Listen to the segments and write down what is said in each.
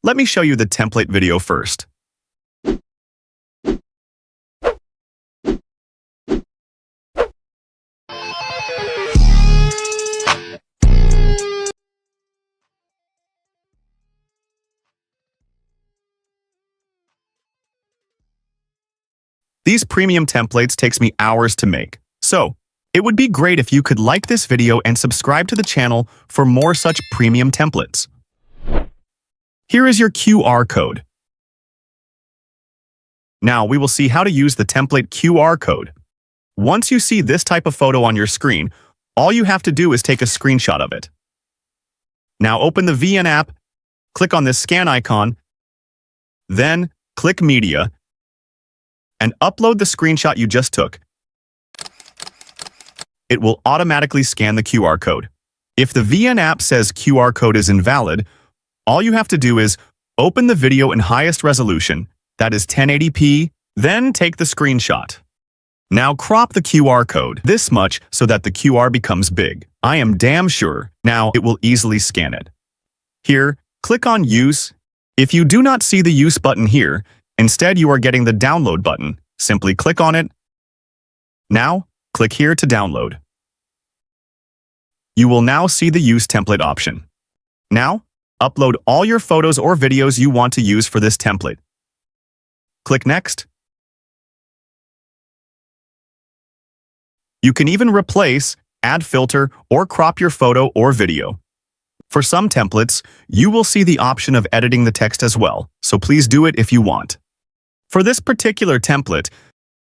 Let me show you the template video first. These premium templates takes me hours to make, so it would be great if you could like this video and subscribe to the channel for more such premium templates. Here is your QR code. Now we will see how to use the template QR code. Once you see this type of photo on your screen, all you have to do is take a screenshot of it. Now open the ft.jiinn app, click on this scan icon, then click Media, and upload the screenshot you just took. It will automatically scan the QR code. If the ft.jiinn app says QR code is invalid, all you have to do is open the video in highest resolution, that is 1080p, then take the screenshot. Now crop the QR code this much so that the QR becomes big. I am damn sure now it will easily scan it. Here, click on Use. If you do not see the Use button here, instead you are getting the Download button. Simply click on it. Now, click here to download. You will now see the Use Template option. Now, upload all your photos or videos you want to use for this template. Click Next. You can even replace, add filter, or crop your photo or video. For some templates, you will see the option of editing the text as well, so please do it if you want. For this particular template,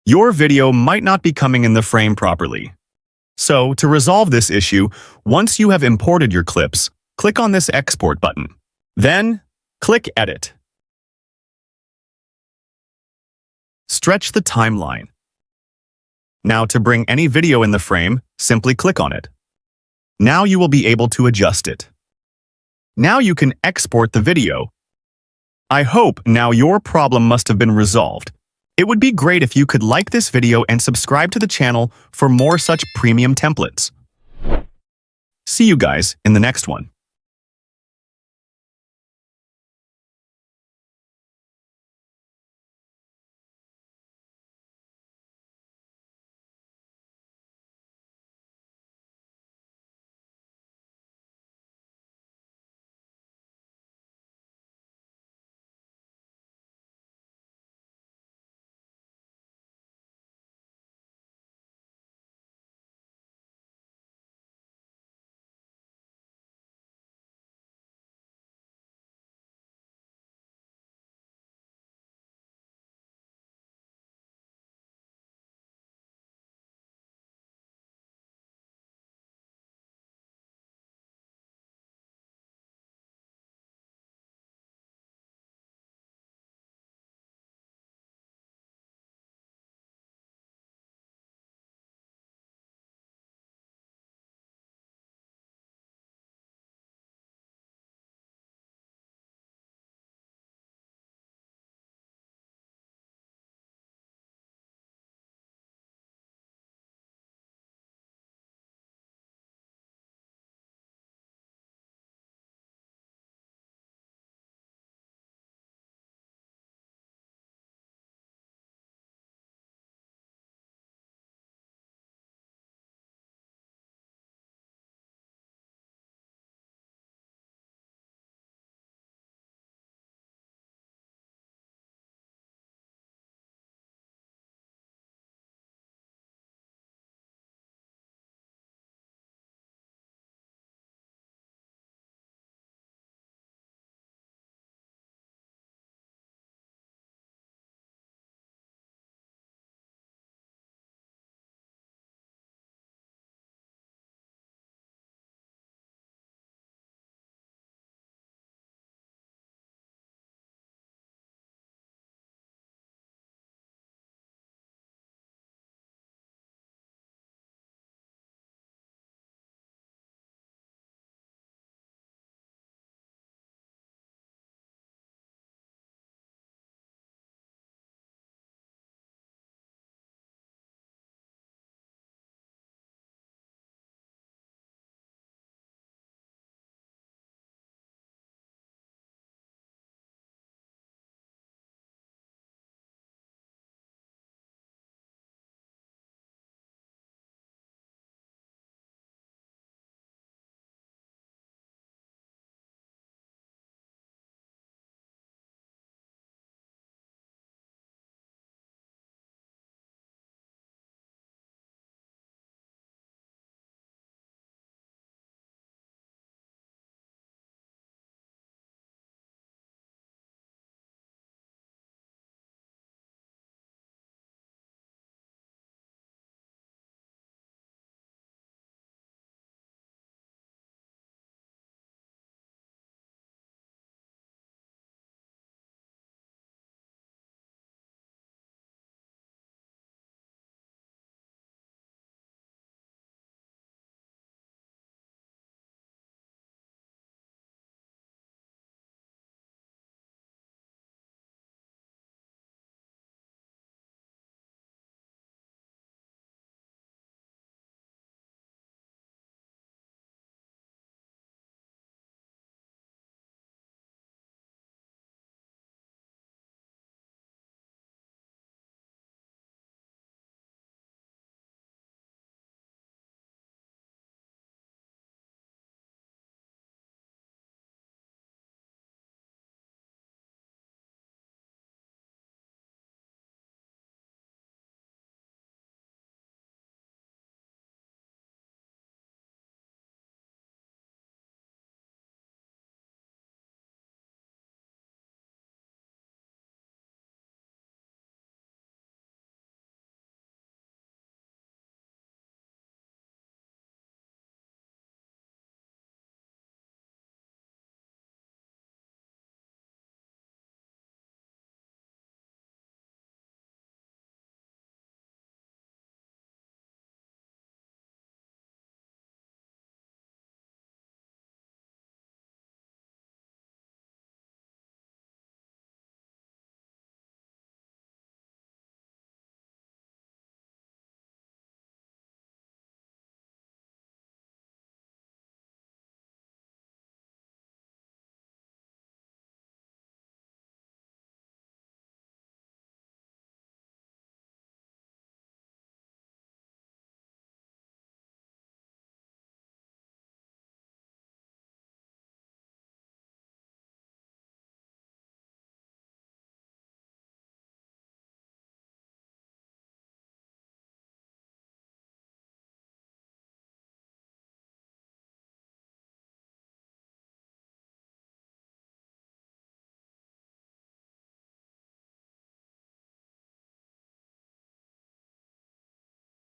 your video might not be coming in the frame properly. So, to resolve this issue, once you have imported your clips, click on this Export button. Then, click Edit. Stretch the timeline. Now to bring any video in the frame, simply click on it. Now you will be able to adjust it. Now you can export the video. I hope now your problem must have been resolved. It would be great if you could like this video and subscribe to the channel for more such premium templates. See you guys in the next one.